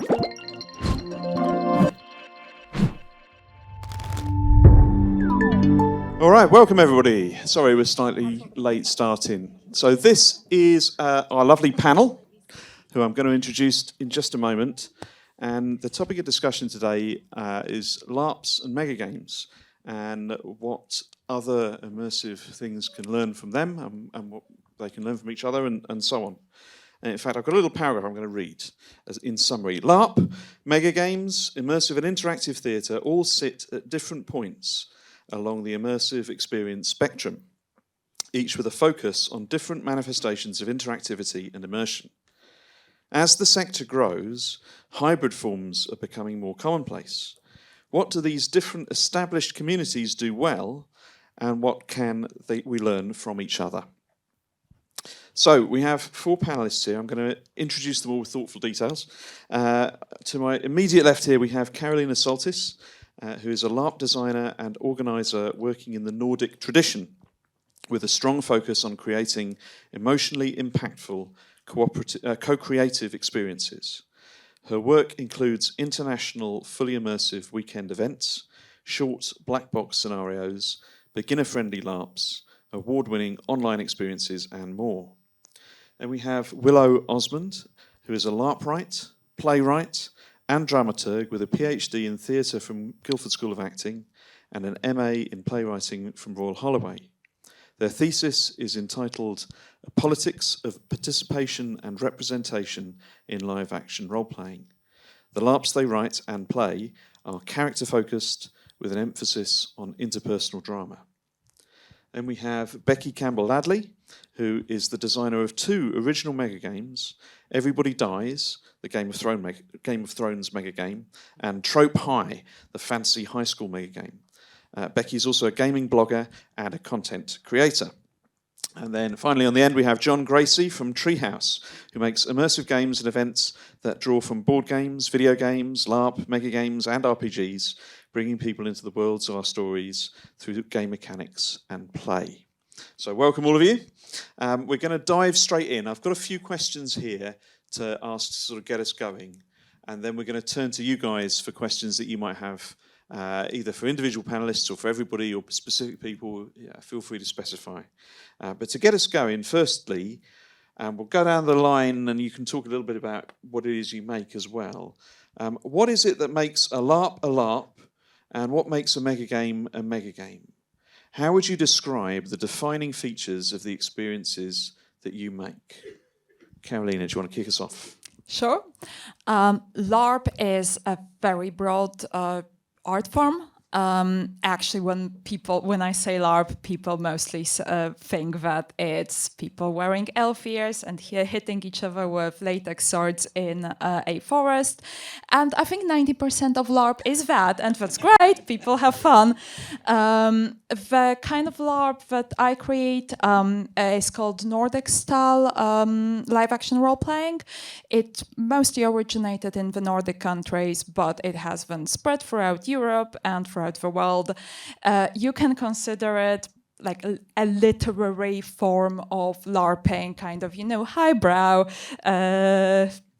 All right, welcome everybody. Sorry we're slightly late starting. So this is our lovely panel, who I'm going to introduce in just a moment. And the topic of discussion today is LARPs and megagames, and what other immersive things can learn from them, and what they can learn from each other, and so on. And in fact, I've got a little paragraph I'm going to read as in summary. LARP, megagames, immersive and interactive theatre all sit at different points along the immersive experience spectrum, each with a focus on different manifestations of interactivity and immersion. As the sector grows, hybrid forms are becoming more commonplace. What do these different established communities do well, and what can we learn from each other? So we have 4 panellists here. I'm going to introduce them all with thoughtful details. To my immediate left here, we have Karolina Soltys, who is a LARP designer and organiser working in the Nordic tradition, with a strong focus on creating emotionally impactful co-creative experiences. Her work includes international fully immersive weekend events, short black box scenarios, beginner-friendly LARPs, award-winning online experiences, and more. And we have Willoh Osmond, who is a LARP writer, playwright, and dramaturg with a PhD in theatre from Guildford School of Acting and an MA in playwriting from Royal Holloway. Their thesis is entitled Politics of Participation and Representation in Live Action Role-Playing. The LARPs they write and play are character-focused with an emphasis on interpersonal drama. And we have Becky Campbell-Ladley, who is the designer of 2 original megagames, Everybody Dies, the Game of Thrones megagame, and Trope High, the fantasy high school megagame. Becky is also a gaming blogger and a content creator. And then finally on the end we have Jon Gracey from Treehouse, who makes immersive games and events that draw from board games, video games, LARP, megagames and RPGs, bringing people into the worlds of our stories through game mechanics and play. So welcome all of you. We're going to dive straight in. I've got a few questions here to ask to sort of get us going, and then we're going to turn to you guys for questions that you might have, either for individual panelists or for everybody or specific people. Yeah, feel free to specify. But to get us going, firstly, we'll go down the line and you can talk a little bit about what it is you make as well. What is it that makes a LARP, and what makes a megagame a megagame? How would you describe the defining features of the experiences that you make? Karolina, do you want to kick us off? Sure. LARP is a very broad art form. Actually, when I say LARP, people mostly think that it's people wearing elf ears and hitting each other with latex swords in a forest. And I think 90% of LARP is that, and that's great. People have fun. The kind of LARP that I create is called Nordic style live action role playing. It mostly originated in the Nordic countries, but it has been spread throughout Europe and throughout the world. You can consider it like a literary form of LARPing, kind of, highbrow,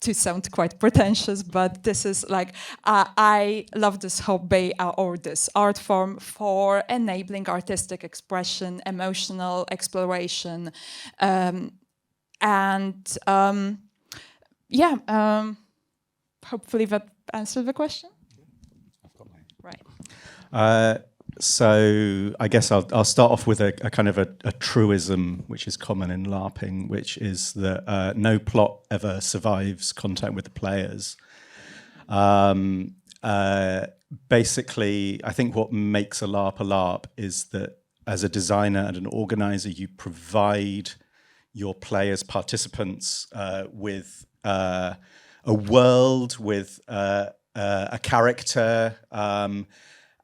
to sound quite pretentious, but this is like, I love this hobby or this art form for enabling artistic expression, emotional exploration, hopefully that answered the question. I've got mine. Right. So I guess I'll start off with a kind of a truism which is common in LARPing, which is that no plot ever survives contact with the players. Basically, I think what makes a LARP is that as a designer and an organizer, you provide your players, participants, with a world, with a character,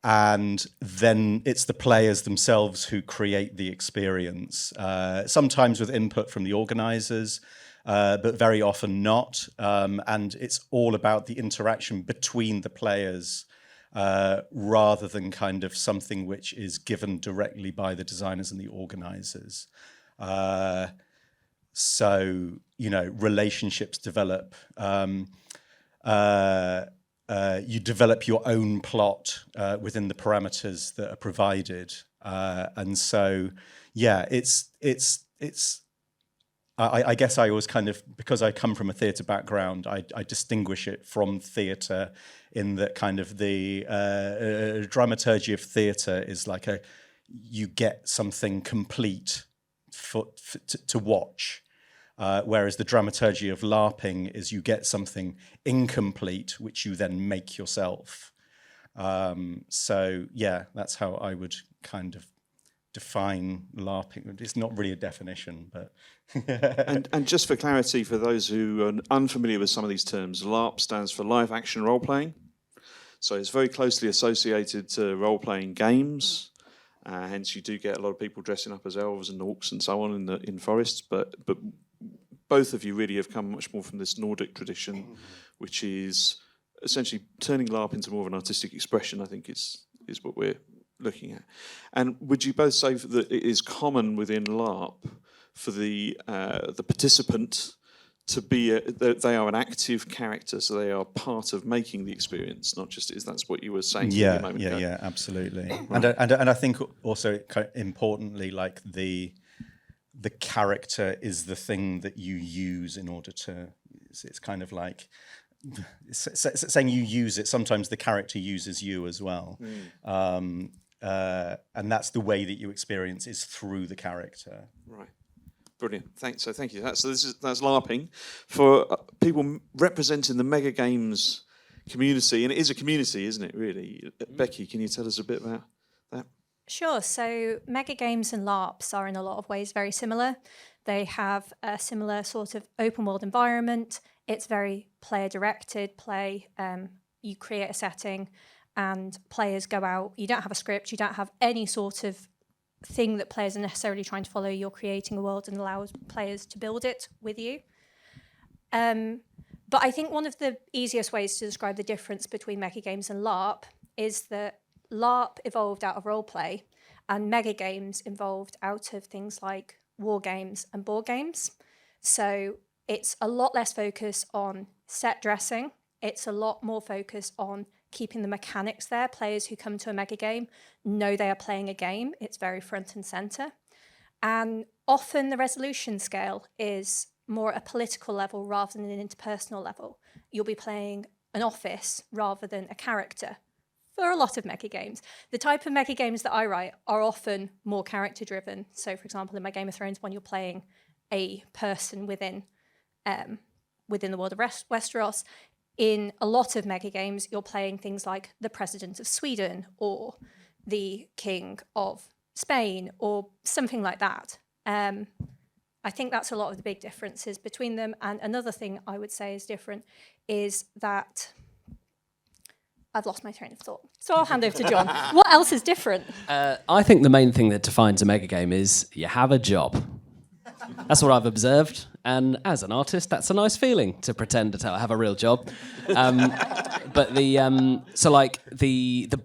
and then it's the players themselves who create the experience, sometimes with input from the organizers, but very often not. And it's all about the interaction between the players rather than kind of something which is given directly by the designers and the organizers. So, relationships develop. you develop your own plot within the parameters that are provided, and so yeah, I guess I always kind of, because I come from a theatre background, I distinguish it from theatre in that kind of the dramaturgy of theatre is like you get something complete to watch, whereas the dramaturgy of LARPing is you get something incomplete, which you then make yourself. So yeah, that's how I would kind of define LARPing. It's not really a definition, but and just for clarity, for those who are unfamiliar with some of these terms, LARP stands for live action role playing. So it's very closely associated to role playing games. Hence, you do get a lot of people dressing up as elves and orcs and so on in forests. But both of you really have come much more from this Nordic tradition, which is essentially turning LARP into more of an artistic expression, I think is what we're looking at. And would you both say that it is common within LARP for the participant to be they are an active character, so they are part of making the experience, not just that's what you were saying a moment ago? Yeah, absolutely. Right. And I think also importantly, like the character is the thing that you use in order to. It's kind of like saying you use it. Sometimes the character uses you as well. And that's the way that you experience is through the character. Right. Brilliant. Thanks. So thank you. That's LARPing for people representing the Megagames community, and it is a community, isn't it? Really, Becky, can you tell us a bit about that? Sure. So Megagames and LARPs are in a lot of ways very similar. They have a similar sort of open world environment. It's very player directed. You create a setting, and players go out. You don't have a script. You don't have any sort of thing that players are necessarily trying to follow. You're creating a world and allows players to build it with you. But I think one of the easiest ways to describe the difference between Megagames and LARP is that LARP evolved out of roleplay and Megagames evolved out of things like war games and board games. So it's a lot less focus on set dressing. It's a lot more focus on keeping the mechanics there. Players who come to a mega game know they are playing a game. It's very front and center. And often the resolution scale is more at a political level rather than an interpersonal level. You'll be playing an office rather than a character for a lot of mega games. The type of mega games that I write are often more character driven. So for example, in my Game of Thrones one, you're playing a person within the world of Westeros. In a lot of mega games, you're playing things like the President of Sweden or the King of Spain or something like that. I think that's a lot of the big differences between them. And another thing I would say is different is that I've lost my train of thought. So I'll hand over to Jon. What else is different? I think the main thing that defines a mega game is you have a job. That's what I've observed. And as an artist, that's a nice feeling to pretend to have a real job. But the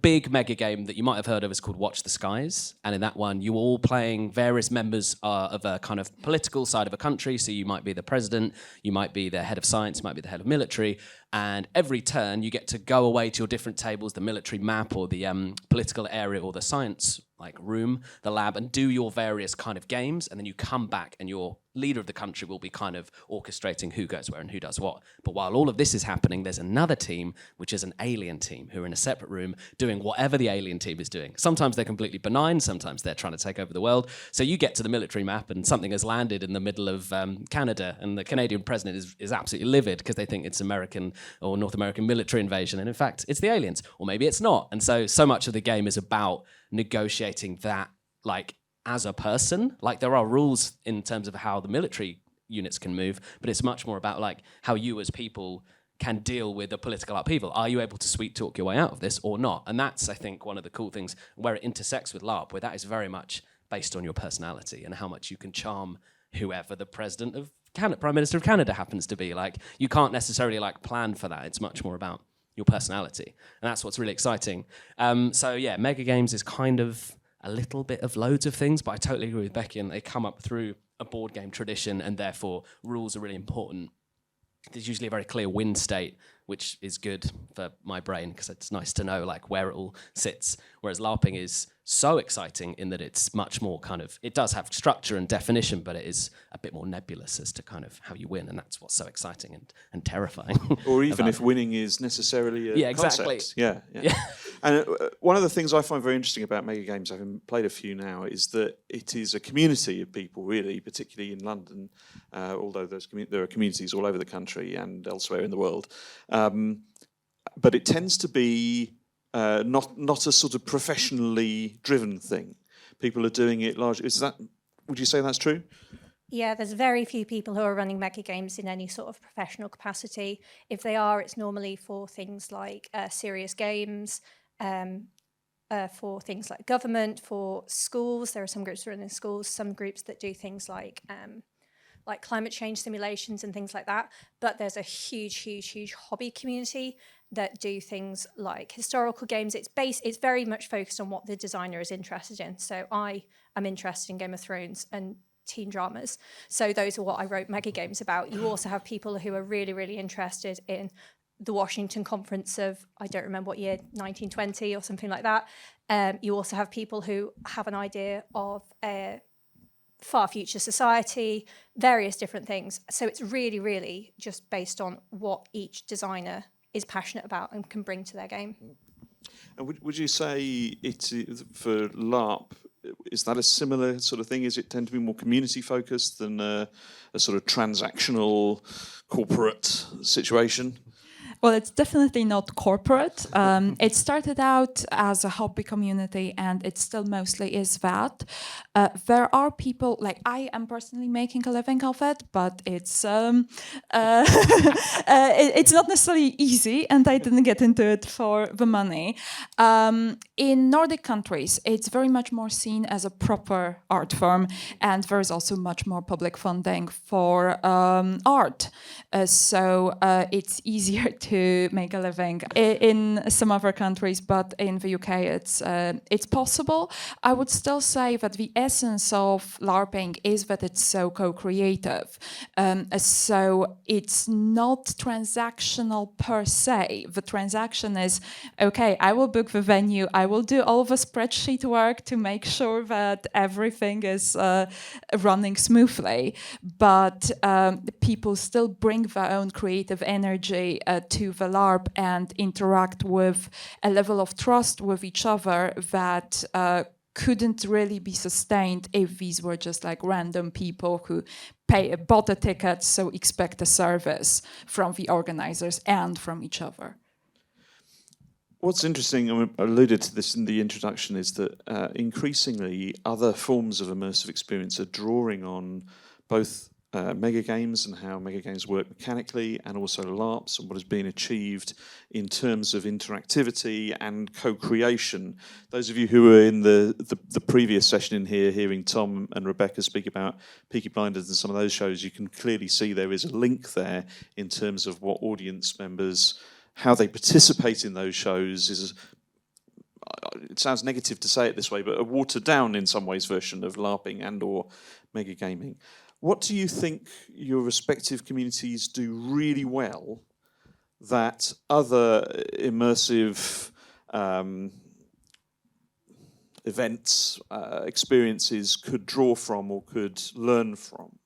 big mega game that you might have heard of is called Watch the Skies. And in that one, you're all playing various members of a kind of political side of a country. So you might be the president, you might be the head of science, you might be the head of military. And every turn, you get to go away to your different tables, the military map or the political area or the science room, the lab, and do your various kind of games. And then you come back and your leader of the country will be kind of orchestrating who goes where and who does what. But while all of this is happening, there's another team, which is an alien team, who are in a separate room doing whatever the alien team is doing. Sometimes they're completely benign, sometimes they're trying to take over the world. So you get to the military map and something has landed in the middle of Canada, and the Canadian president is absolutely livid because they think it's American or North American military invasion, and in fact, it's the aliens, or maybe it's not. And so much of the game is about negotiating that, as a person. There are rules in terms of how the military units can move, but it's much more about how you as people can deal with a political upheaval. Are you able to sweet talk your way out of this or not? And that's, I think, one of the cool things where it intersects with LARP, where that is very much based on your personality and how much you can charm whoever the president of Canada, Prime Minister of Canada happens to be. You can't necessarily plan for that. It's much more about your personality. And that's what's really exciting. Mega Games is kind of a little bit of loads of things, but I totally agree with Becky, and they come up through a board game tradition, and therefore rules are really important. there's usually a very clear win state, which is good for my brain because it's nice to know like where it all sits. Whereas LARPing is so exciting in that it's much more kind of, it does have structure and definition, but it is a bit more nebulous as to kind of how you win, and that's what's so exciting and terrifying. Or even if winning is necessarily a exactly. concept. Yeah. And one of the things I find very interesting about Megagames, having played a few now, is that it is a community of people, really, particularly in London, although there are communities all over the country and elsewhere in the world. But it tends to be not a sort of professionally driven thing. People are doing it largely. Would you say that's true? Yeah, there's very few people who are running Megagames in any sort of professional capacity. If they are, it's normally for things like serious games, for things like government, for schools. There are some groups running schools, some groups that do things like climate change simulations and things like that. But there's a huge hobby community that do things like historical games. It's very much focused on what the designer is interested in. So I am interested in Game of Thrones and teen dramas. So those are what I wrote Megagames about. You also have people who are really interested in the Washington Conference of, I don't remember what year, 1920 or something like that. You also have people who have an idea of a far future society, various different things. So it's really just based on what each designer is passionate about and can bring to their game. And would you say for LARP, is that a similar sort of thing? Is it tend to be more community focused than a sort of transactional corporate situation? Well, it's definitely not corporate. It started out as a hobby community, and it still mostly is that. There are people, like I am personally making a living of it, but it's it's not necessarily easy, and I didn't get into it for the money. In Nordic countries, it's very much more seen as a proper art form, and there is also much more public funding for art. So it's easier to make a living in some other countries, but in the UK it's possible. I would still say that the essence of LARPing is that it's so co-creative. So it's not transactional per se. The transaction is, okay, I will book the venue, I will do all the spreadsheet work to make sure that everything is running smoothly, but people still bring their own creative energy to the LARP and interact with a level of trust with each other that couldn't really be sustained if these were just like random people who bought a ticket, so expect a service from the organizers and from each other. What's interesting, I alluded to this in the introduction, is that increasingly other forms of immersive experience are drawing on both Megagames and how Megagames work mechanically, and also LARPs and what has been achieved in terms of interactivity and co-creation. Those of you who were in the previous session in here, hearing Tom and Rebecca speak about Peaky Blinders and some of those shows, you can clearly see there is a link there in terms of what audience members, how they participate in those shows is, it sounds negative to say it this way, but a watered down in some ways version of LARPing and or megagaming. What do you think your respective communities do really well that other immersive events, experiences could draw from or could learn from?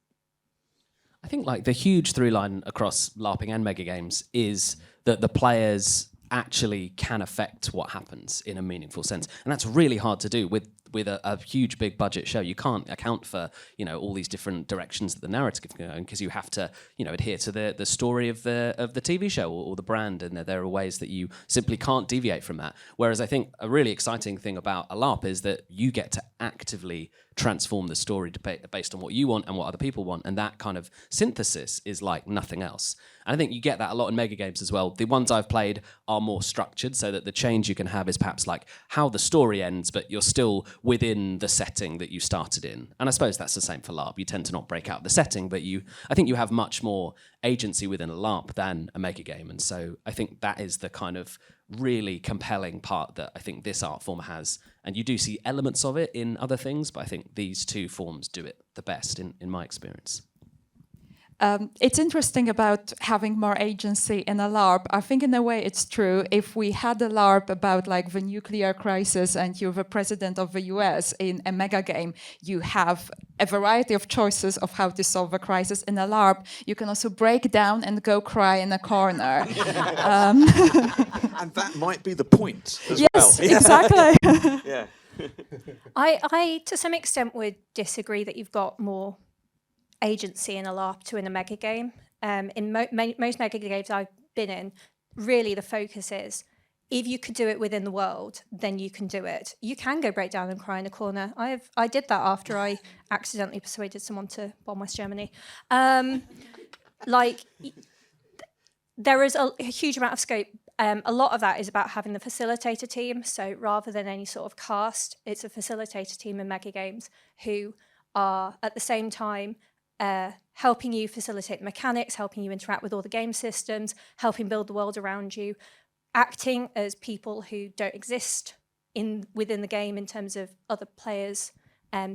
I think like the huge through line across LARPing and Megagames is that the players actually can affect what happens in a meaningful sense, and that's really hard to do with a huge big budget show. You can't account for all these different directions that the narrative can go in, because you have to adhere to the story of the TV show or the brand, and there are ways that you simply can't deviate from that. Whereas I think a really exciting thing about a LARP is that you get to actively transform the story based on what you want and what other people want, and that kind of synthesis is like nothing else. And I think you get that a lot in Megagames as well. The ones I've played are more structured, so that the change you can have is perhaps like how the story ends, but you're still within the setting that you started in. And I suppose that's the same for LARP. You tend to not break out the setting, but I think you have much more agency within a LARP than a Megagame. And so I think that is the kind of really compelling part that I think this art form has. And you do see elements of it in other things, but I think these two forms do it the best in my experience. It's interesting about having more agency in a LARP. I think in a way it's true. If we had a LARP about like the nuclear crisis and you're the president of the US in a mega game, you have a variety of choices of how to solve a crisis. In a LARP, you can also break down and go cry in a corner. And that might be the point as Yes, well. exactly. Yeah. I to some extent would disagree that you've got more agency in a LARP to in a mega game. In most mega games I've been in, really the focus is if you could do it within the world, then you can do it. You can go break down and cry in a corner. I did that after I accidentally persuaded someone to bomb West Germany. There is a huge amount of scope. A lot of that is about having the facilitator team. So rather than any sort of cast, it's a facilitator team in mega games who are at the same time helping you facilitate the mechanics, helping you interact with all the game systems, helping build the world around you, acting as people who don't exist within the game in terms of other players.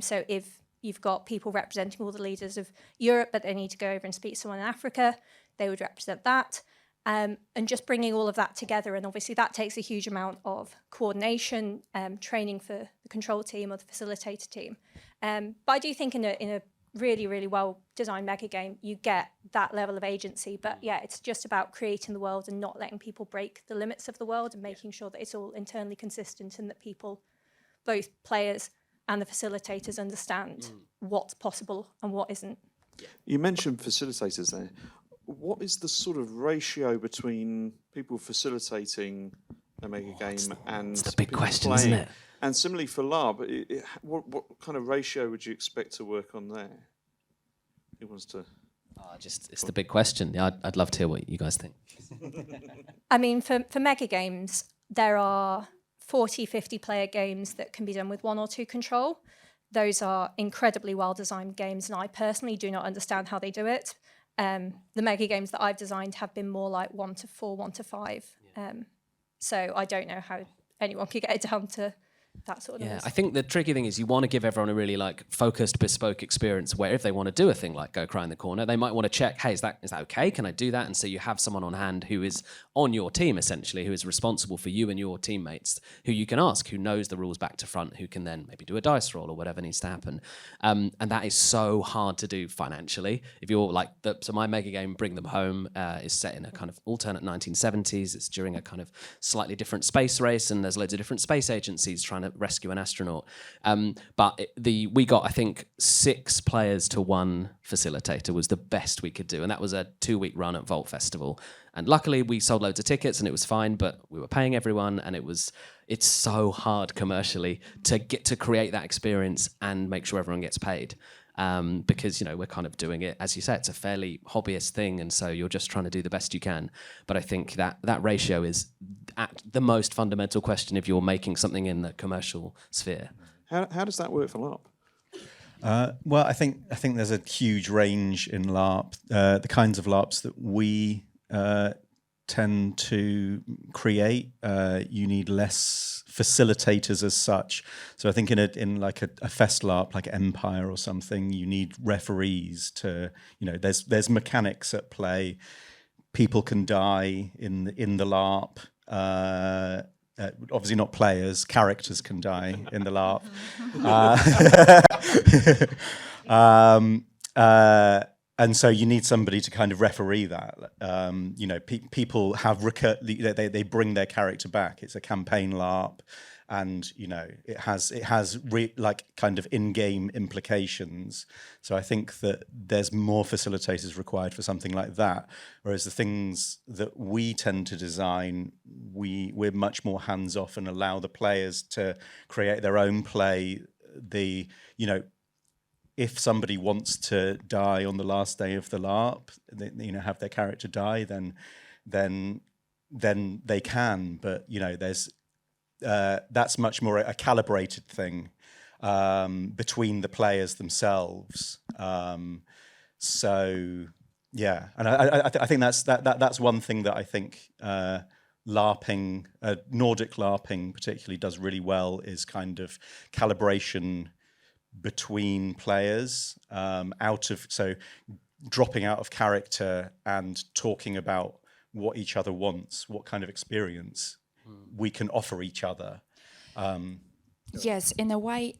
So if you've got people representing all the leaders of Europe, but they need to go over and speak to someone in Africa, they would represent that. And just bringing all of that together. And obviously that takes a huge amount of coordination, training for the control team or the facilitator team. But I do think in a really, really well-designed mega game, you get that level of agency. But yeah, it's just about creating the world and not letting people break the limits of the world and making sure that it's all internally consistent and that people, both players and the facilitators, understand what's possible and what isn't. You mentioned facilitators there. What is the sort of ratio between people facilitating a mega game and It's the big people question, playing? isn't it? And similarly for LARP, what kind of ratio would you expect to work on there? Who wants to? It's the big question. Yeah, I'd love to hear what you guys think. I mean, for mega games, there are 40, 50 player games that can be done with 1 or 2 control. Those are incredibly well-designed games, and I personally do not understand how they do it. The mega games that I've designed have been more like 1 to 4, 1 to 5. So I don't know how anyone could get it down to that sort of Yeah, numbers. I think the tricky thing is you want to give everyone a really like focused, bespoke experience where if they want to do a thing like go cry in the corner, they might want to check, hey, is that okay? Can I do that? And so you have someone on hand who is on your team, essentially, who is responsible for you and your teammates, who you can ask, who knows the rules back to front, who can then maybe do a dice roll or whatever needs to happen. And that is so hard to do financially. If you're like, so my mega game, Bring Them Home, is set in a kind of alternate 1970s. It's during a kind of slightly different space race, and there's loads of different space agencies trying to rescue an astronaut. We got, I think, 6 players to 1 facilitator was the best we could do. And that was a 2-week run at Vault Festival. And luckily we sold loads of tickets and it was fine, but we were paying everyone, and it's so hard commercially to get to create that experience and make sure everyone gets paid. Because, we're kind of doing it, as you say, it's a fairly hobbyist thing, and so you're just trying to do the best you can. But I think that ratio is at the most fundamental question if you're making something in the commercial sphere. How does that work for LARP? Well, I think there's a huge range in LARP. The kinds of LARPs that we tend to create, you need less facilitators as such. So I think in like a fest LARP like Empire or something, you need referees to, there's mechanics at play. People can die in the LARP. Obviously not players, characters can die in the LARP. And so you need somebody to kind of referee that. People have they bring their character back. It's a campaign LARP, and it has kind of in-game implications. So I think that there's more facilitators required for something like that. Whereas the things that we tend to design, we're much more hands-off and allow the players to create their own play. If somebody wants to die on the last day of the LARP, have their character die, then they can. But there's that's much more a calibrated thing between the players themselves. So yeah, and I think that's one thing that I think LARPing, Nordic LARPing particularly does really well, is kind of calibration between players, dropping out of character and talking about what each other wants, what kind of experience we can offer each other. Yes, in a way,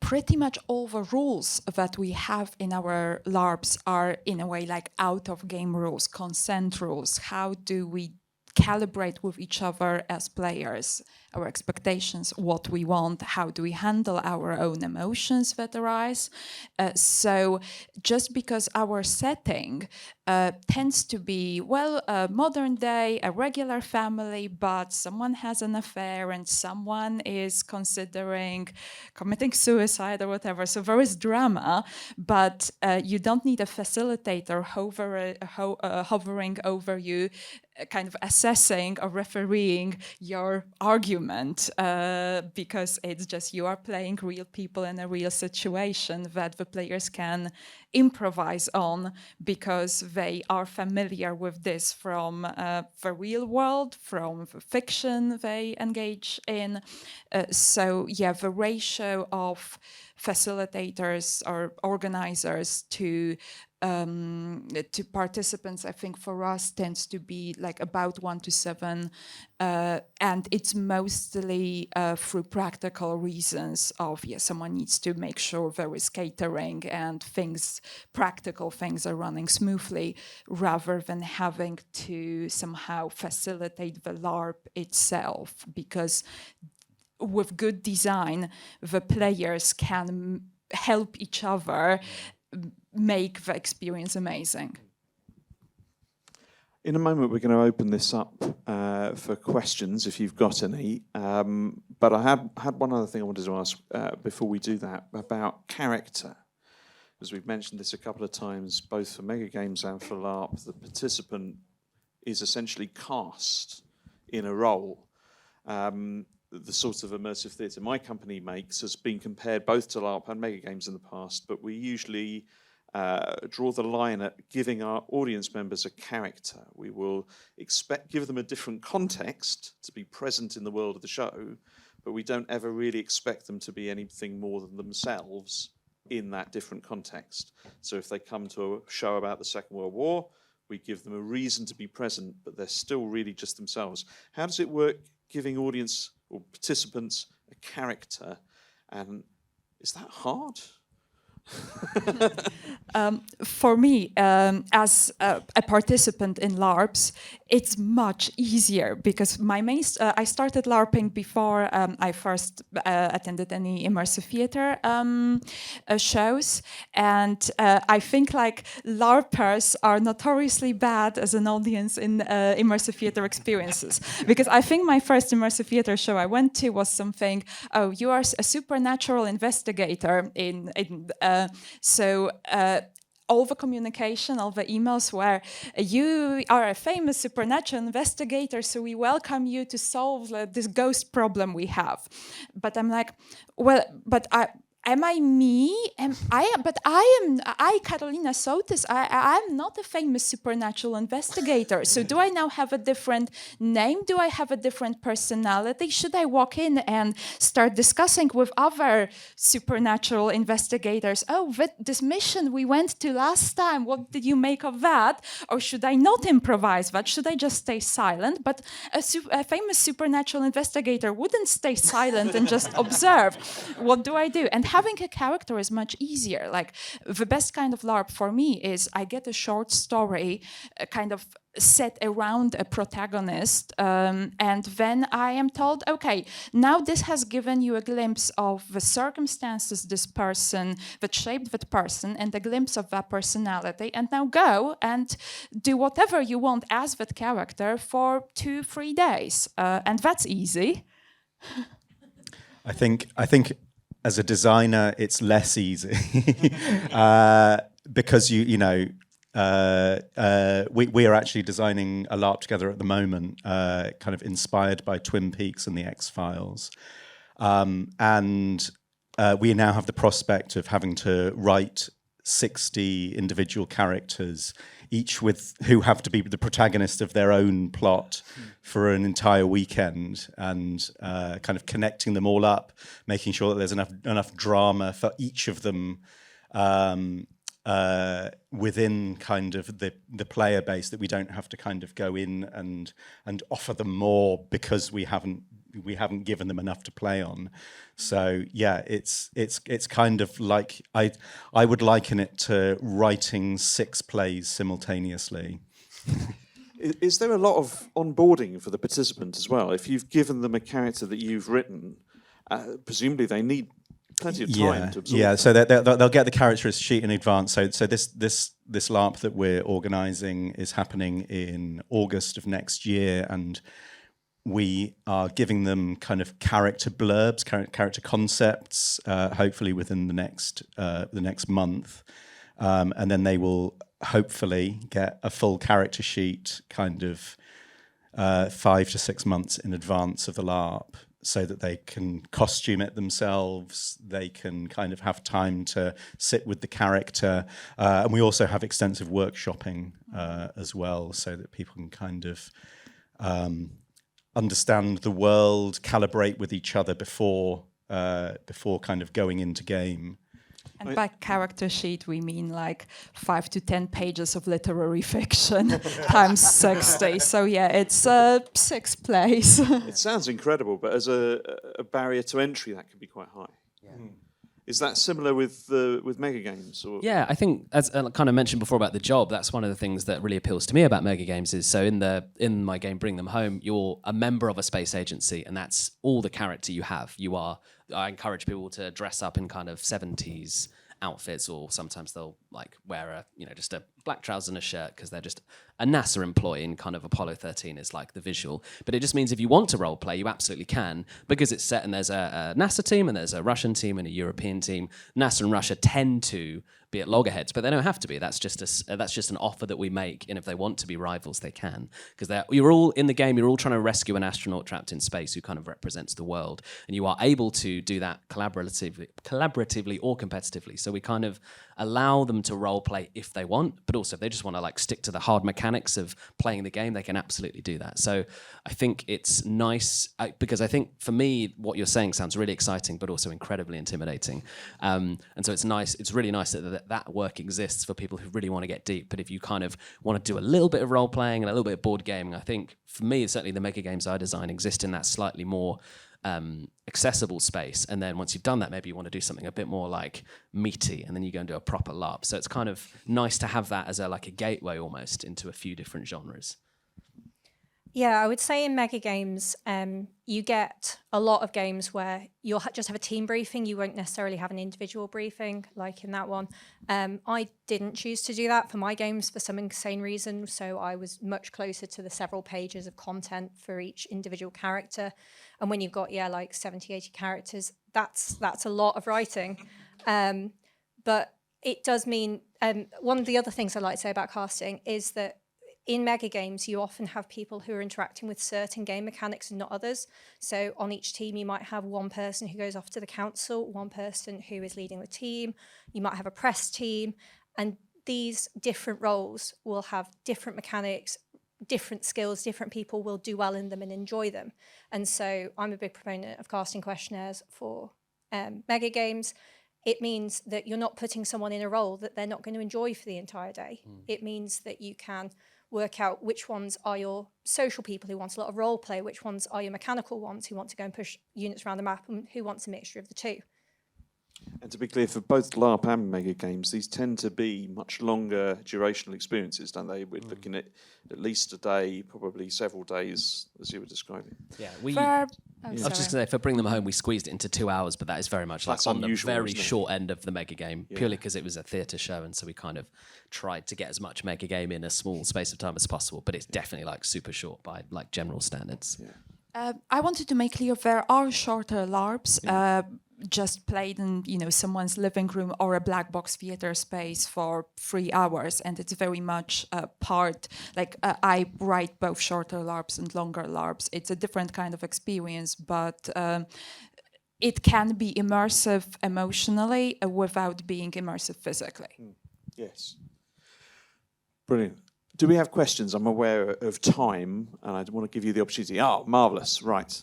pretty much all the rules that we have in our LARPs are in a way like out-of-game rules, consent rules. How do we calibrate with each other as players, our expectations, what we want, how do we handle our own emotions that arise. So just because our setting tends to be, well, modern day, a regular family, but someone has an affair and someone is considering committing suicide or whatever. So there is drama, but you don't need a facilitator hovering over you, kind of assessing or refereeing your argument, because it's just you are playing real people in a real situation that the players can improvise on because they are familiar with this from the real world, from the fiction they engage in. So yeah, the ratio of facilitators or organizers to participants, I think for us tends to be like about 1 to 7, and it's mostly through practical reasons of someone needs to make sure there is catering and practical things are running smoothly, rather than having to somehow facilitate the LARP itself, because with good design, the players can help each other make the experience amazing. In a moment, we're going to open this up for questions, if you've got any. But I had one other thing I wanted to ask before we do that, about character. As we've mentioned this a couple of times, both for Megagames and for LARP, the participant is essentially cast in a role. The sort of immersive theatre my company makes has been compared both to LARP and Megagames in the past, but we usually draw the line at giving our audience members a character. We will give them a different context to be present in the world of the show, but we don't ever really expect them to be anything more than themselves in that different context. So if they come to a show about the Second World War, we give them a reason to be present, but they're still really just themselves. How does it work giving audience or participants a character, and is that hard? For me, as a participant in LARPs, it's much easier because I started LARPing before I first attended any immersive theater shows, and I think like LARPers are notoriously bad as an audience in immersive theater experiences, because I think my first immersive theater show I went to was something, oh, you are a supernatural investigator all the communication, all the emails were, you are a famous supernatural investigator, so we welcome you to solve this ghost problem we have. But I'm like, well, but am I me? I, Karolina Soltys, I'm not a famous supernatural investigator. So do I now have a different name? Do I have a different personality? Should I walk in and start discussing with other supernatural investigators? Oh, this mission we went to last time, what did you make of that? Or should I not improvise that? Should I just stay silent? But a famous supernatural investigator wouldn't stay silent and just observe. What do I do? And having a character is much easier. Like the best kind of LARP for me is I get a short story kind of set around a protagonist, and then I am told, okay, now this has given you a glimpse of the circumstances that shaped that person and a glimpse of that personality, and now go and do whatever you want as that character for 2-3 days, and that's easy. I think as a designer, it's less easy because we are actually designing a LARP together at the moment, kind of inspired by Twin Peaks and the X-Files, and we now have the prospect of having to write 60 individual characters, each who have to be the protagonist of their own plot for an entire weekend, and kind of connecting them all up, making sure that there's enough drama for each of them within kind of the player base, that we don't have to kind of go in and offer them more because we haven't given them enough to play on. So yeah, it's kind of like I would liken it to writing 6 plays simultaneously. Is there a lot of onboarding for the participant as well? If you've given them a character that you've written, presumably they need plenty of time to absorb. Yeah, so they'll get the characterist sheet in advance. So this LARP that we're organising is happening in August of next year, and we are giving them kind of character blurbs, character concepts, hopefully within the next month, and then they will hopefully get a full character sheet kind of 5 to 6 months in advance of the LARP, so that they can costume it themselves, they can kind of have time to sit with the character, and we also have extensive workshopping as well, so that people can kind of understand the world, calibrate with each other before kind of going into game. And by character sheet, we mean like 5 to 10 pages of literary fiction times 60. So yeah, it's 6 plays. It sounds incredible, but as a barrier to entry, that can be quite high. Yeah. Is that similar with Megagames? Or? Yeah, I think, as I kind of mentioned before about the job, that's one of the things that really appeals to me about Megagames is, so in my game Bring Them Home, you're a member of a space agency, and that's all the character you have. I encourage people to dress up in kind of 70s outfits, or sometimes they'll like wear just a black trousers and a shirt because they're just a NASA employee in kind of Apollo 13 is like the visual. But it just means if you want to role play, you absolutely can, because it's set and there's a NASA team and there's a Russian team and a European team. NASA and Russia tend to be at loggerheads, but they don't have to be. That's just an offer that we make, and if they want to be rivals, they can, because you're all in the game. You're all trying to rescue an astronaut trapped in space who kind of represents the world, and you are able to do that collaboratively or competitively. So we kind of allow them to role play if they want, but also if they just want to like stick to the hard mechanics of playing the game, they can absolutely do that. So I think it's nice because I think for me, what you're saying sounds really exciting, but also incredibly intimidating. And so it's nice. It's really nice that work exists for people who really want to get deep. But if you kind of want to do a little bit of role playing and a little bit of board gaming, I think for me, certainly the Megagames I design exist in that slightly more accessible space. And then once you've done that, maybe you want to do something a bit more like meaty, and then you go and do a proper LARP. So it's kind of nice to have that as a gateway almost into a few different genres. Yeah, I would say in Megagames, you get a lot of games where you'll just have a team briefing. You won't necessarily have an individual briefing, like in that one. I didn't choose to do that for my games for some insane reason, so I was much closer to the several pages of content for each individual character. And when you've got, like 70, 80 characters, that's a lot of writing. But it does mean, one of the other things I like to say about casting is that in Megagames, you often have people who are interacting with certain game mechanics and not others. So on each team, you might have one person who goes off to the council, one person who is leading the team. You might have a press team. And these different roles will have different mechanics, different skills. Different people will do well in them and enjoy them. And so I'm a big proponent of casting questionnaires for Megagames. It means that you're not putting someone in a role that they're not going to enjoy for the entire day. It means that you can work out which ones are your social people who want a lot of role play, which ones are your mechanical ones who want to go and push units around the map, and who wants a mixture of the two. And to be clear, for both LARP and Megagames, these tend to be much longer durational experiences, don't they? We're looking at least a day, probably several days, as you were describing. Yeah, I was just going to say, for Bring Them Home, we squeezed it into 2 hours, but that is very much That's like on unusual, the very isn't it? short end of the mega game, purely because it was a theatre show, and so we kind of tried to get as much mega game in a small space of time as possible, but it's definitely like super short by like general standards. Yeah. I wanted to make clear there are shorter LARPs, just played in someone's living room or a black box theater space for 3 hours, and it's very much a part. Like I write both shorter LARPs and longer LARPs. It's a different kind of experience, but it can be immersive emotionally without being immersive physically. Yes. Brilliant. Do we have questions? I'm aware of time, and I want to give you the opportunity. Oh, marvellous. Right.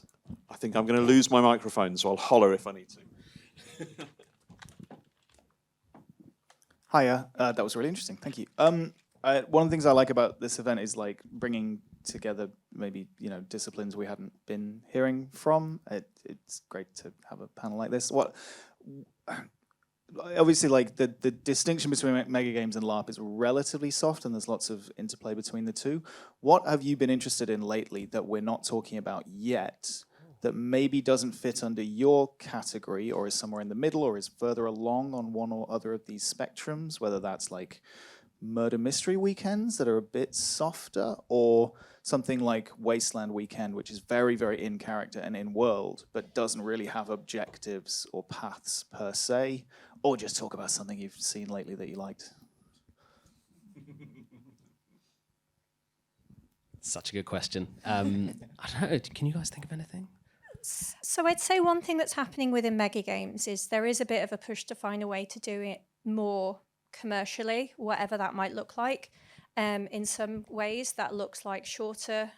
I think I'm going to lose my microphone, so I'll holler if I need to. Hiya, that was really interesting. Thank you. One of the things I like about this event is like bringing together maybe disciplines we hadn't been hearing from. It's great to have a panel like this. Obviously, like the distinction between Megagames and LARP is relatively soft, and there's lots of interplay between the two. What have you been interested in lately that we're not talking about yet, that maybe doesn't fit under your category, or is somewhere in the middle, or is further along on one or other of these spectrums, whether that's like murder mystery weekends that are a bit softer, or something like Wasteland Weekend, which is very, very in character and in world, but doesn't really have objectives or paths per se, or just talk about something you've seen lately that you liked. Such a good question. I don't know, can you guys think of anything? So I'd say one thing that's happening within Megagames is there is a bit of a push to find a way to do it more commercially, whatever that might look like. In some ways, that looks like shorter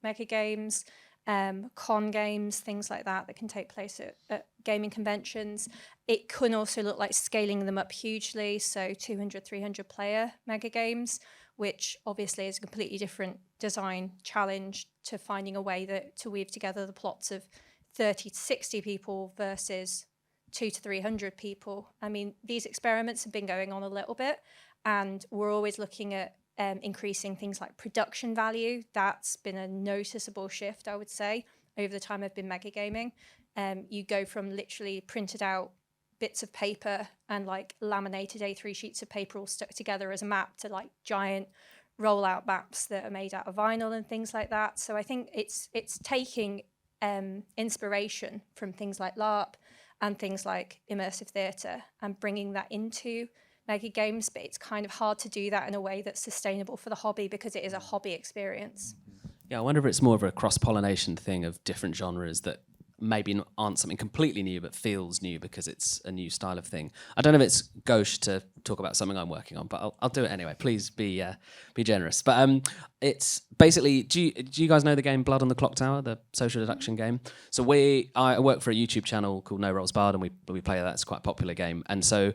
Megagames, con games, things like that can take place at gaming conventions. It can also look like scaling them up hugely, so 200, 300 player Megagames, which obviously is a completely different design challenge to finding a way to weave together the plots of 30 to 60 people versus 200 to 300 people. I mean, these experiments have been going on a little bit, and we're always looking at increasing things like production value. That's been a noticeable shift, I would say, over the time I've been megagaming. You go from literally printed out bits of paper and like laminated A3 sheets of paper all stuck together as a map to like giant rollout maps that are made out of vinyl and things like that. So I think it's taking inspiration from things like LARP and things like immersive theatre and bringing that into Megagames, but it's kind of hard to do that in a way that's sustainable for the hobby because it is a hobby experience. Yeah, I wonder if it's more of a cross-pollination thing of different genres that maybe aren't something completely new but feels new because it's a new style of thing. I don't know if it's gauche to talk about something I'm working on, but I'll do it anyway. Please be generous. But it's basically, do you guys know the game Blood on the Clock Tower, the social deduction game? So I work for a YouTube channel called No Rolls Barred, and we play that. It's quite a popular game. And so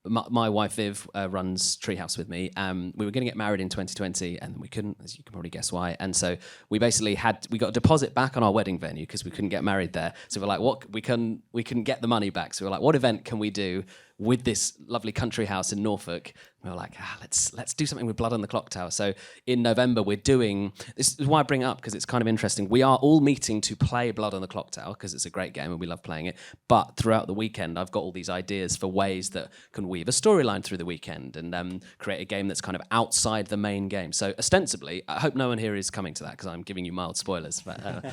my wife Viv runs Treehouse with me. We were going to get married in 2020 and we couldn't, as you can probably guess why. And so we basically we got a deposit back on our wedding venue because we couldn't get married there. So we're like, we couldn't get the money back. So we're like, what event can we do with this lovely country house in Norfolk? We were like, let's do something with Blood on the Clock Tower. So in November, we're doing, this is why I bring it up, because it's kind of interesting. We are all meeting to play Blood on the Clock Tower, because it's a great game and we love playing it. But throughout the weekend, I've got all these ideas for ways that can weave a storyline through the weekend and create a game that's kind of outside the main game. So ostensibly, I hope no one here is coming to that, because I'm giving you mild spoilers. But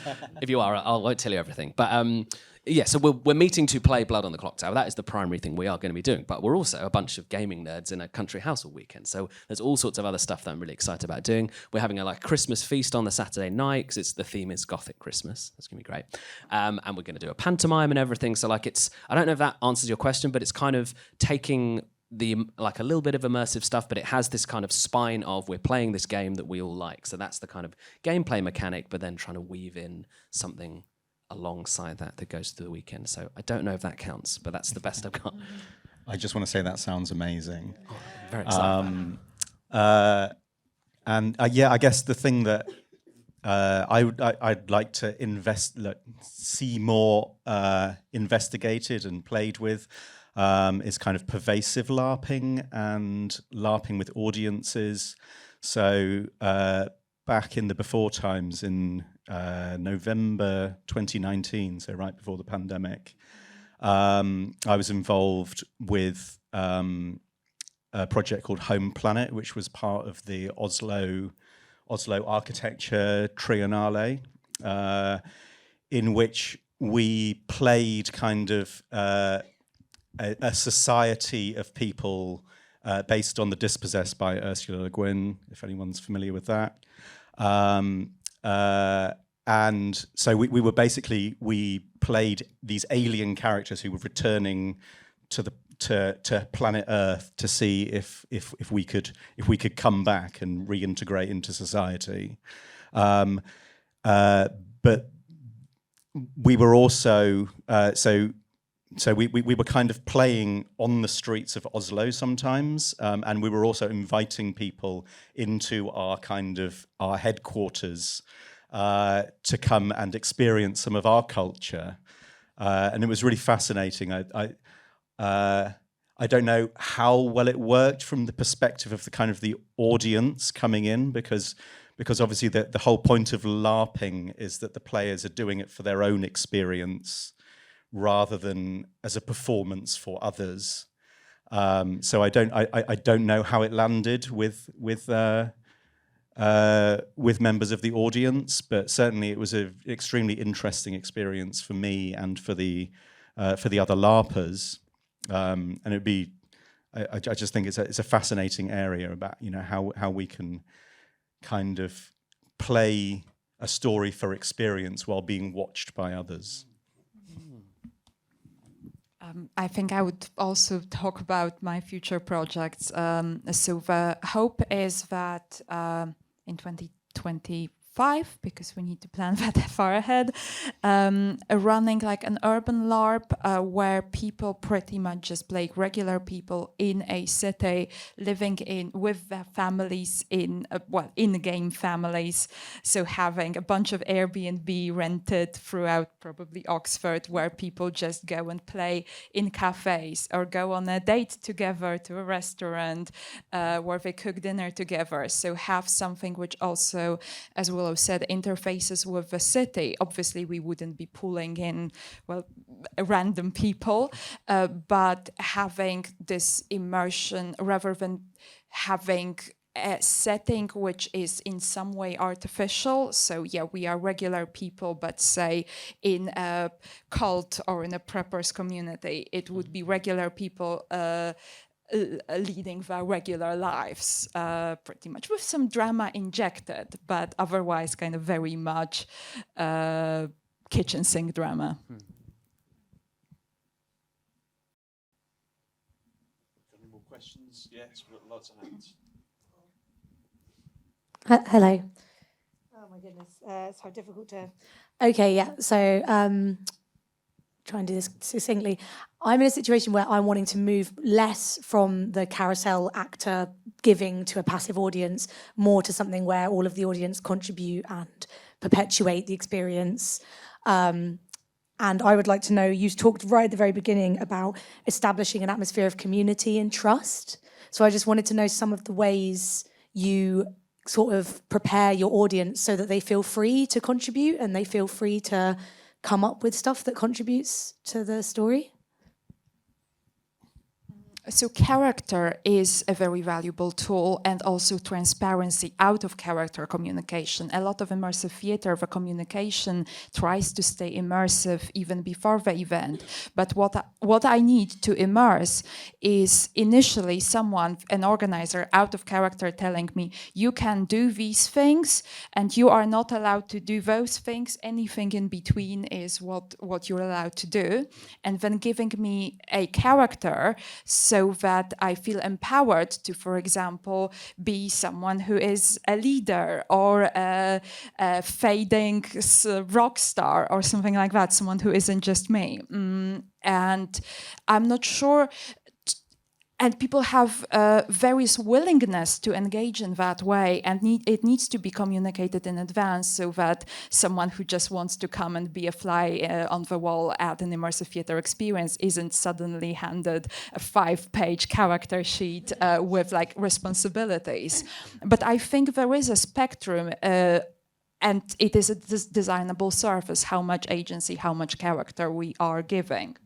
if you are, I won't tell you everything. But yeah, so we're meeting to play Blood on the Clock Tower. That is the primary thing we are going to be doing. But we're also a bunch of gaming nerds in a country house all weekend. So there's all sorts of other stuff that I'm really excited about doing. We're having a Christmas feast on the Saturday night because the theme is Gothic Christmas. That's going to be great. And we're going to do a pantomime and everything. So I don't know if that answers your question, but it's kind of taking a little bit of immersive stuff, but it has this kind of spine of we're playing this game that we all like. So that's the kind of gameplay mechanic, but then trying to weave in something alongside that goes through the weekend. So I don't know if that counts, but that's the best I've got. I just want to say that sounds amazing. Oh, I'm very excited. Yeah, I guess the thing that I'd like to see more investigated and played with is kind of pervasive LARPing and LARPing with audiences. So back in the before times in November 2019, so right before the pandemic, I was involved with a project called Home Planet, which was part of the Oslo Architecture Triennale, in which we played kind of a society of people based on The Dispossessed by Ursula Le Guin, if anyone's familiar with that. And so we played these alien characters who were returning to planet Earth to see if we could come back and reintegrate into society. But we were also so we were kind of playing on the streets of Oslo sometimes, and we were also inviting people into our headquarters to come and experience some of our culture, and it was really fascinating. I don't know how well it worked from the perspective of the audience coming in, because obviously the whole point of LARPing is that the players are doing it for their own experience rather than as a performance for others. So I don't know how it landed with members of the audience, but certainly it was an extremely interesting experience for me and for the other LARPers. And it'd be, I just think it's a fascinating area about how we can kind of play a story for experience while being watched by others. I think I would also talk about my future projects. So the hope is that in 2025, because we need to plan that far ahead, running like an urban LARP where people pretty much just play regular people in a city, living with their families in-game families. So having a bunch of Airbnb rented throughout probably Oxford, where people just go and play in cafes or go on a date together to a restaurant where they cook dinner together. So have something which also, as Willow said, interfaces with the city. Obviously, we wouldn't be pulling in, random people, but having this immersion rather than having a setting which is in some way artificial. So yeah, we are regular people, but say in a cult or in a preppers community, it would be regular people leading their regular lives, pretty much with some drama injected, but otherwise kind of very much kitchen sink drama. Any more questions? Yes, we've got lots of hands. Hello. Oh my goodness, it's so difficult to. Okay, yeah. So try and do this succinctly. I'm in a situation where I'm wanting to move less from the carousel actor giving to a passive audience, more to something where all of the audience contribute and perpetuate the experience. And I would like to know, you talked right at the very beginning about establishing an atmosphere of community and trust. So I just wanted to know some of the ways you sort of prepare your audience so that they feel free to contribute and they feel free to come up with stuff that contributes to the story? So character is a very valuable tool, and also transparency out of character communication. A lot of immersive theater, the communication tries to stay immersive even before the event. But what I need to immerse is initially someone, an organizer out of character, telling me, you can do these things and you are not allowed to do those things. Anything in between is what you're allowed to do. And then giving me a character so that I feel empowered to, for example, be someone who is a leader or a fading rock star or something like that, someone who isn't just me. And I'm not sure. And people have various willingness to engage in that way, and it needs to be communicated in advance so that someone who just wants to come and be a fly on the wall at an immersive theater experience isn't suddenly handed a 5-page character sheet with like responsibilities. But I think there is a spectrum, and it is a designable surface, how much agency, how much character we are giving.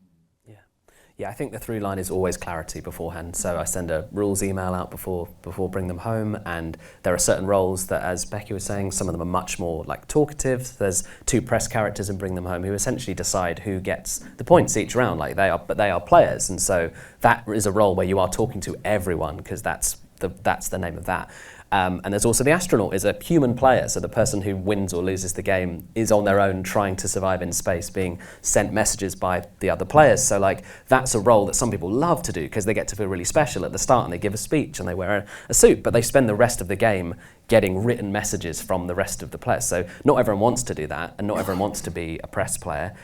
Yeah, I think the through line is always clarity beforehand. So I send a rules email out before bringing them home, and there are certain roles that, as Becky was saying, some of them are much more like talkative. There's 2 press characters in Bring Them Home who essentially decide who gets the points each round. Like they are players, and so that is a role where you are talking to everyone, because that's the name of that. And there's also the astronaut, is a human player, so the person who wins or loses the game is on their own trying to survive in space, being sent messages by the other players. So like that's a role that some people love to do because they get to feel really special at the start, and they give a speech and they wear a suit, but they spend the rest of the game getting written messages from the rest of the players. So not everyone wants to do that, and not everyone wants to be a press player.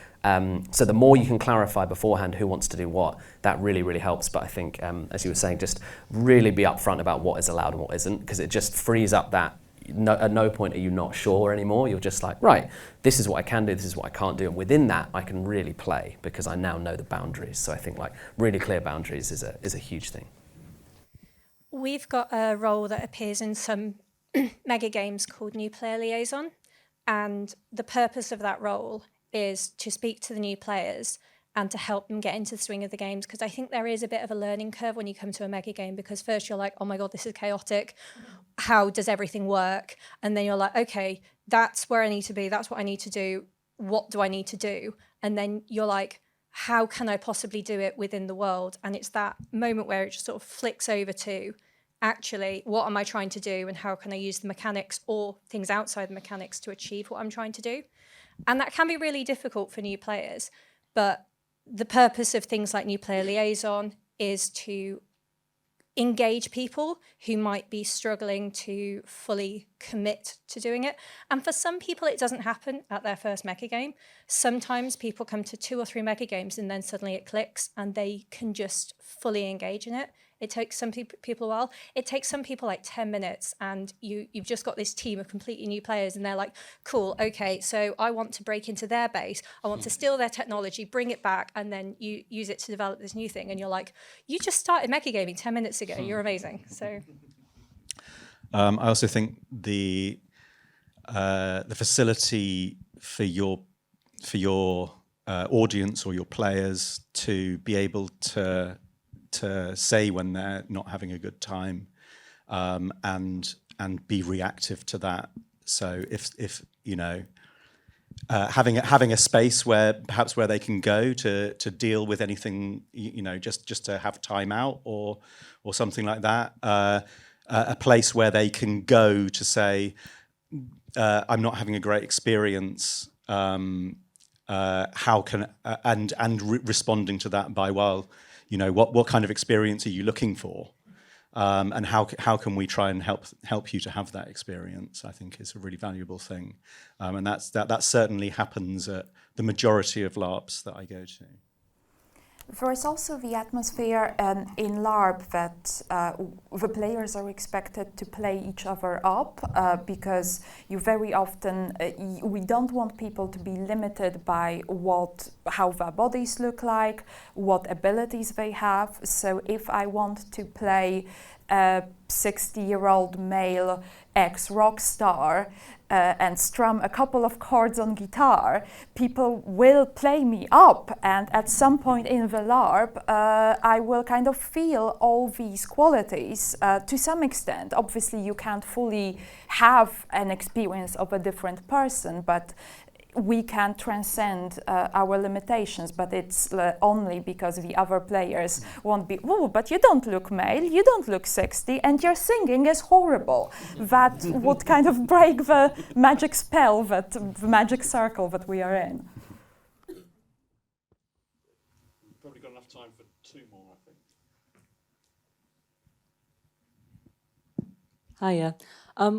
So the more you can clarify beforehand who wants to do what, that really, really helps. But I think, as you were saying, just really be upfront about what is allowed and what isn't, because it just frees up that, at no point are you not sure anymore. You're just like, right, this is what I can do, this is what I can't do. And within that, I can really play because I now know the boundaries. So I think like really clear boundaries is a huge thing. We've got a role that appears in some mega games called New Player Liaison. And the purpose of that role is to speak to the new players and to help them get into the swing of the games. Because I think there is a bit of a learning curve when you come to a mega game, because first you're like, oh my God, this is chaotic. How does everything work? And then you're like, okay, that's where I need to be. That's what I need to do. What do I need to do? And then you're like, how can I possibly do it within the world? And it's that moment where it just sort of flicks over to, actually, what am I trying to do, and how can I use the mechanics or things outside the mechanics to achieve what I'm trying to do? And that can be really difficult for new players. But the purpose of things like New Player Liaison is to engage people who might be struggling to fully commit to doing it. And for some people, it doesn't happen at their first mega game. Sometimes people come to 2 or 3 mega games and then suddenly it clicks and they can just fully engage in it. It takes some people a while. It takes some people like 10 minutes, and you've just got this team of completely new players, and they're like, cool, okay, so I want to break into their base. I want to steal their technology, bring it back, and then you use it to develop this new thing. And you're like, you just started metagaming 10 minutes ago. You're amazing. So, I also think the facility for your audience or your players to be able to say when they're not having a good time, and be reactive to that. So if you know, having a space where perhaps where they can go to deal with anything, you know, just to have time out or something like that. A place where they can go to say, I'm not having a great experience. How can responding to that by, well, you know, what kind of experience are you looking for, and how can we try and help you to have that experience? I think is a really valuable thing, and that certainly happens at the majority of LARPs that I go to. There is also the atmosphere in LARP that the players are expected to play each other up, because you very often, we don't want people to be limited by how their bodies look like, what abilities they have. So if I want to play a 60-year-old male ex-rock star and strum a couple of chords on guitar, people will play me up, and at some point in the LARP I will kind of feel all these qualities to some extent. Obviously you can't fully have an experience of a different person, but we can transcend our limitations, but it's only because the other players won't be, oh, but you don't look male, you don't look 60, and your singing is horrible. That would kind of break the magic spell, the magic circle that we are in. Probably got enough time for 2 more, I think. Hiya.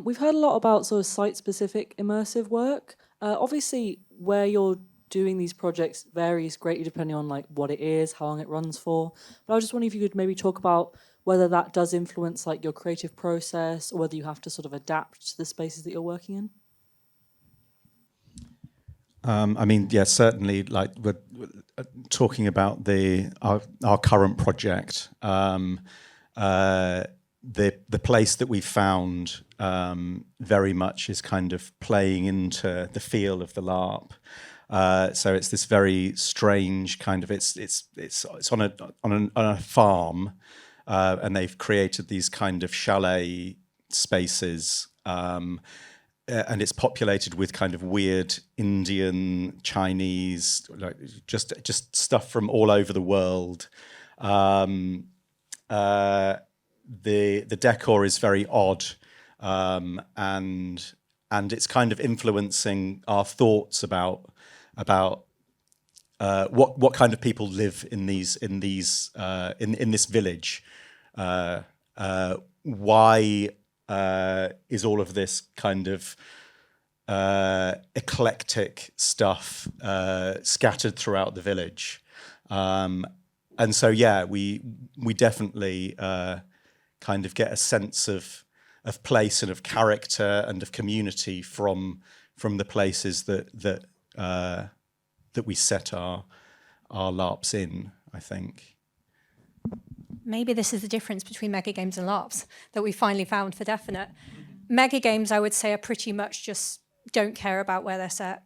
We've heard a lot about sort of site-specific immersive work. Obviously, where you're doing these projects varies greatly depending on like what it is, how long it runs for. But I was just wondering if you could maybe talk about whether that does influence like your creative process, or whether you have to sort of adapt to the spaces that you're working in. I mean, yeah, certainly. Like we're talking about our current project. The place that we found very much is kind of playing into the feel of the LARP. So it's this very strange kind of it's on a farm, and they've created these kind of chalet spaces, and it's populated with kind of weird Indian, Chinese, like just stuff from all over the world. The decor is very odd, and it's kind of influencing our thoughts about what kind of people live in this village, why is all of this kind of eclectic stuff scattered throughout the village. And so, yeah, we definitely kind of get a sense of place and of character and of community from the places that we set our LARPs in, I think. Maybe this is the difference between Megagames and LARPs that we finally found for definite. Megagames, I would say, are pretty much just don't care about where they're set.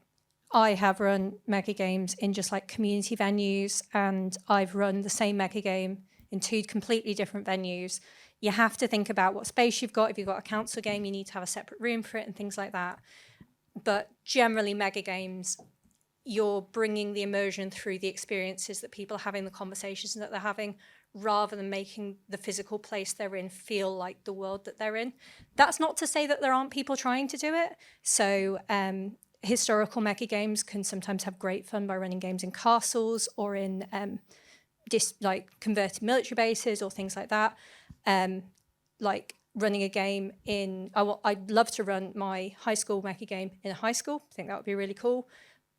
I have run Megagames in just like community venues, and I've run the same Megagame in 2 completely different venues. You have to think about what space you've got. If you've got a council game, you need to have a separate room for it and things like that. But generally, Megagames, you're bringing the immersion through the experiences that people are having, the conversations that they're having, rather than making the physical place they're in feel like the world that they're in. That's not to say that there aren't people trying to do it. So historical Megagames can sometimes have great fun by running games in castles or in like converted military bases or things like that. Like running a game in, I'd love to run my high school Megagame in a high school. I think that would be really cool.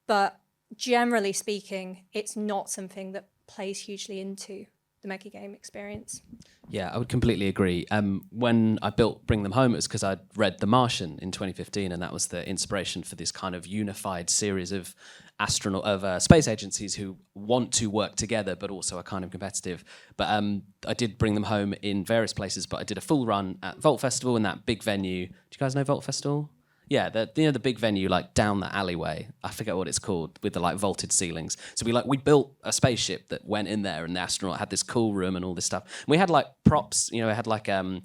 But generally speaking, it's not something that plays hugely into the Megagame experience. Yeah, I would completely agree. When I built Bring Them Home, it was because I'd read The Martian in 2015, and that was the inspiration for this kind of unified series of space agencies who want to work together, but also are kind of competitive. But I did Bring Them Home in various places, but I did a full run at Vault Festival in that big venue. Do you guys know Vault Festival? Yeah, the big venue like down the alleyway. I forget what it's called, with the like vaulted ceilings. So we built a spaceship that went in there, and the astronaut had this cool room and all this stuff. And we had like props, it had like a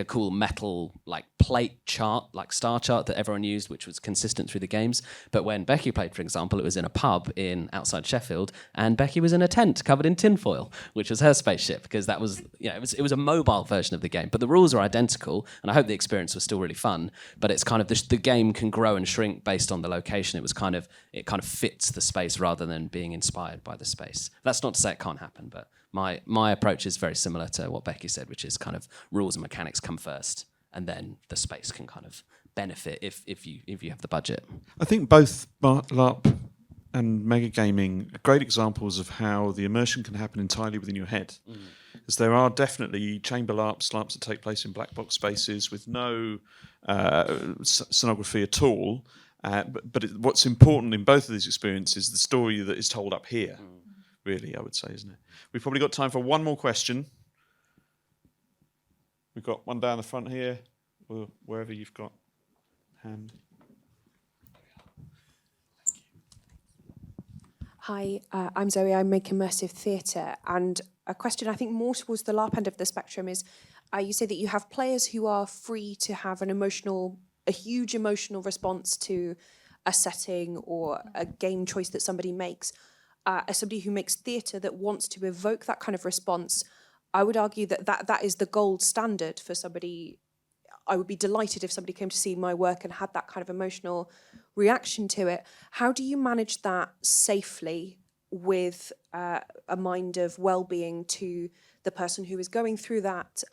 cool metal like plate chart, like star chart that everyone used, which was consistent through the games. But when Becky played, for example, it was in a pub outside Sheffield, and Becky was in a tent covered in tinfoil, which was her spaceship, because that was it was a mobile version of the game. But the rules are identical, and I hope the experience was still really fun. But it's kind of the game can grow and shrink based on the location. It kind of fits the space rather than being inspired by the space. That's not to say it can't happen, but my approach is very similar to what Becky said, which is kind of rules and mechanics come first, and then the space can kind of benefit if you have the budget. I think both LARP and Megagaming are great examples of how the immersion can happen entirely within your head. Because there are definitely chamber LARPs that take place in black box spaces with no scenography at all. But what's important in both of these experiences is the story that is told up here, really, I would say, isn't it? We've probably got time for one more question. We've got one down the front here, or wherever you've got hand. Hi, I'm Zoe. I make immersive theatre, and a question I think more towards the LARP end of the spectrum is, you say that you have players who are free to have a huge emotional response to a setting or a game choice that somebody makes. As somebody who makes theatre that wants to evoke that kind of response, I would argue that is the gold standard for somebody. I would be delighted if somebody came to see my work and had that kind of emotional reaction to it. How do you manage that safely with a mind of well-being to the person who is going through that,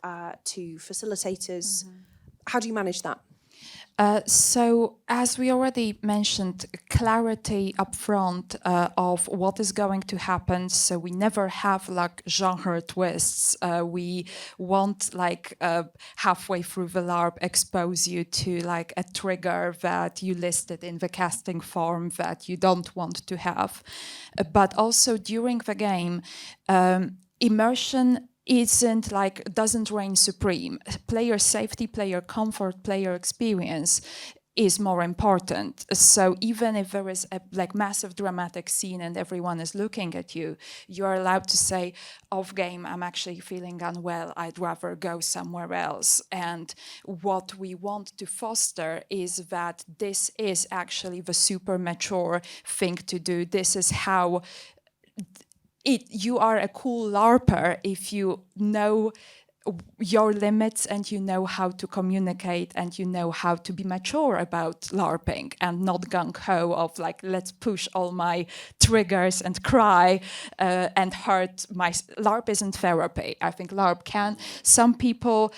to facilitators? How do you manage that? So, as we already mentioned, clarity upfront of what is going to happen. So we never have like genre twists. We won't like halfway through the LARP expose you to like a trigger that you listed in the casting form that you don't want to have. But also during the game, immersion doesn't reign supreme. Player safety, player comfort, player experience is more important. So even if there is a like massive dramatic scene and everyone is looking at you, you're allowed to say, off game, I'm actually feeling unwell, I'd rather go somewhere else. And what we want to foster is that this is actually the super mature thing to do. This is how you are a cool LARPer if you know your limits and you know how to communicate and you know how to be mature about LARPing and not gung-ho of like, let's push all my triggers and cry and hurt my... LARP isn't therapy. I think LARP can... Some people...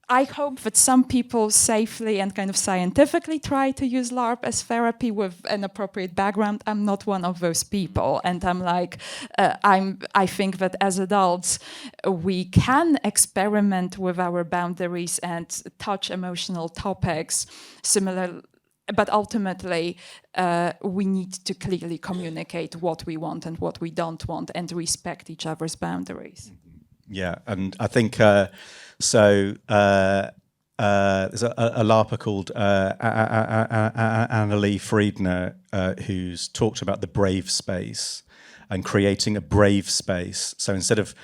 I hope that some people safely and kind of scientifically try to use LARP as therapy with an appropriate background. I'm not one of those people, and I'm like, I think that as adults, we can experiment with our boundaries and touch emotional topics, similar. But ultimately, we need to clearly communicate what we want and what we don't want, and respect each other's boundaries. Yeah, and I think there's a LARPer called Annalie Friedner who's talked about the brave space and creating a brave space. So instead of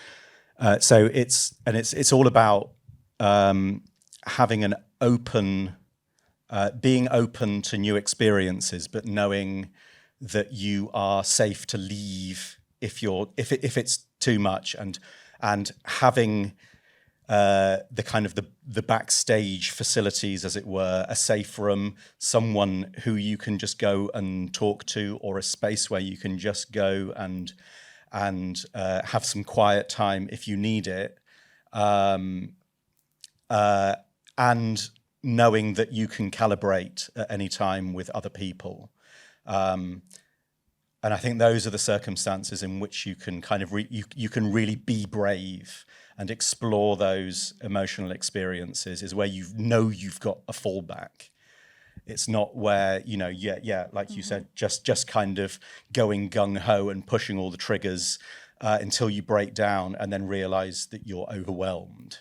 it's all about having an open, being open to new experiences, but knowing that you are safe to leave if it's too much, and having the kind of the backstage facilities, as it were, a safe room, someone who you can just go and talk to, or a space where you can just go and have some quiet time if you need it, and knowing that you can calibrate at any time with other people. And I think those are the circumstances in which you can kind of you can really be brave and explore those emotional experiences, is where you've got a fallback. It's not where, like you said, just kind of going gung-ho and pushing all the triggers until you break down and then realize that you're overwhelmed.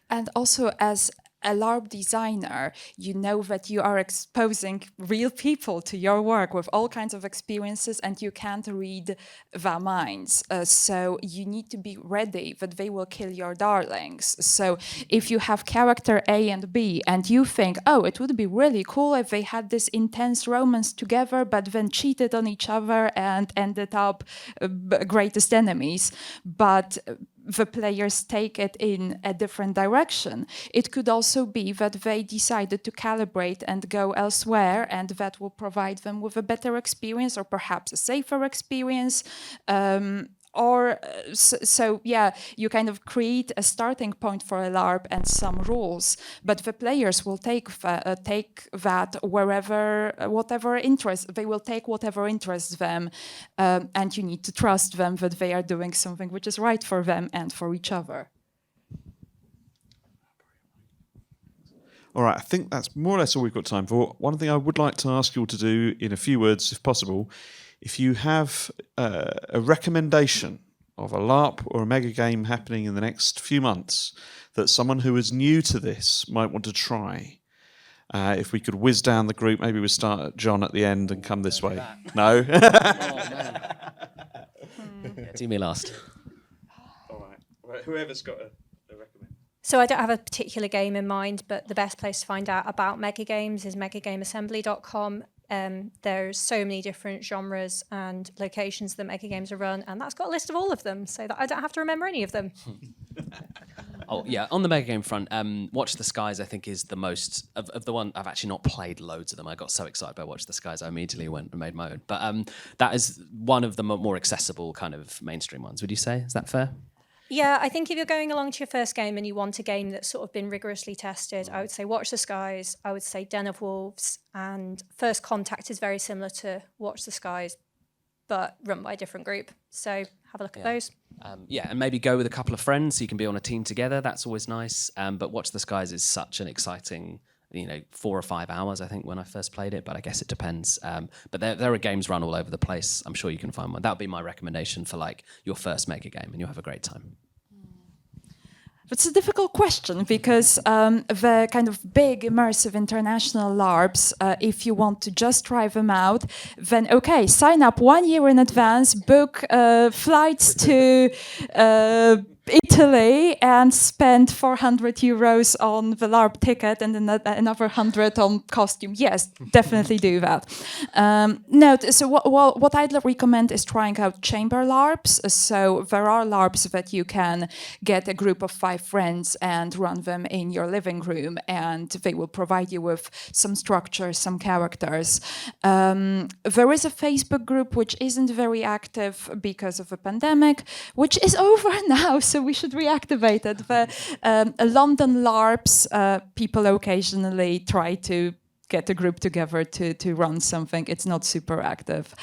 And also, as a LARP designer, you know that you are exposing real people to your work with all kinds of experiences, and you can't read their minds. So you need to be ready that they will kill your darlings. So if you have character A and B, and you think, oh, it would be really cool if they had this intense romance together, but then cheated on each other and ended up greatest enemies, but the players take it in a different direction. It could also be that they decided to calibrate and go elsewhere, and that will provide them with a better experience, or perhaps a safer experience. You kind of create a starting point for a LARP and some rules, but the players will take that wherever, whatever interest, they will take whatever interests them, and you need to trust them that they are doing something which is right for them and for each other. All right, I think that's more or less all we've got time for. One thing I would like to ask you all to do in a few words, if possible, if you have a recommendation of a LARP or a mega game happening in the next few months that someone who is new to this might want to try, if we could whiz down the group, maybe we'll start at Jon at the end and come this way. No? Oh, man. Yeah, do me last. All right, whoever's got a recommend. So I don't have a particular game in mind, but the best place to find out about Megagames is megagameassembly.com. There's so many different genres and locations that Megagames are run, and that's got a list of all of them, so that I don't have to remember any of them. Oh yeah, on the mega game front, Watch the Skies I think is the most of the one. I've actually not played loads of them. I got so excited by Watch the Skies, I immediately went and made my own. But that is one of the more accessible kind of mainstream ones. Would you say? Is that fair? Yeah, I think if you're going along to your first game and you want a game that's sort of been rigorously tested, I would say Watch the Skies, I would say Den of Wolves, and First Contact is very similar to Watch the Skies, but run by a different group. So have a look at those. And maybe go with a couple of friends so you can be on a team together. That's always nice. But Watch the Skies is such an exciting, 4 or 5 hours, I think, when I first played it, but I guess it depends. But there are games run all over the place. I'm sure you can find one. That would be my recommendation for your first mega game, and you'll have a great time. It's a difficult question because the kind of big immersive international LARPs, if you want to just try them out, then okay, sign up 1 year in advance, book flights to Italy and spend 400 euros on the LARP ticket and then another 100 on costume. Yes, definitely do that. So what I'd recommend is trying out chamber LARPs. So there are LARPs that you can get a group of 5 friends and run them in your living room, and they will provide you with some structure, some characters. There is a Facebook group which isn't very active because of the pandemic, which is over now, so so we should reactivate it. London LARPs, people occasionally try to get a group together to run something. It's not super active,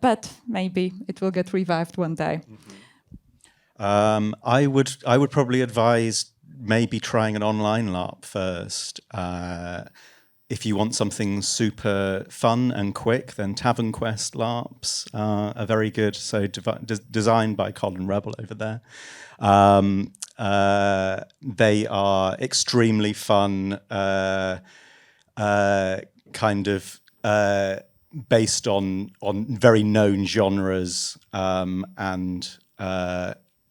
but maybe it will get revived one day. I would probably advise maybe trying an online LARP first. If you want something super fun and quick, then Tavern Quest LARPs are very good. So designed by Colin Rebel over there. They are extremely fun, kind of based on very known genres and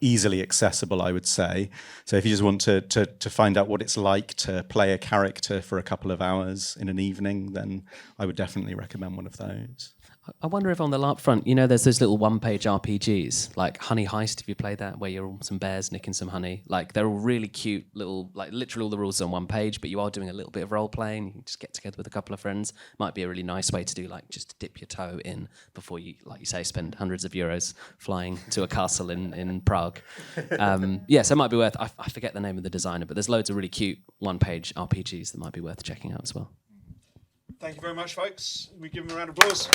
easily accessible, I would say. So if you just want to find out what it's like to play a character for a couple of hours in an evening, then I would definitely recommend one of those. I wonder if on the LARP front, you know, there's those little one-page RPGs, like Honey Heist, if you play that, where you're all some bears nicking some honey. Like, they're all really cute little, like, literally all the rules are on one page, but you are doing a little bit of role-playing. You can just get together with a couple of friends. Might be a really nice way to do, like, just to dip your toe in before you, like you say, spend hundreds of euros flying to a castle in Prague. Yeah, so it might be worth, I forget the name of the designer, but there's loads of really cute one-page RPGs that might be worth checking out as well. Thank you very much, folks. We give them a round of applause.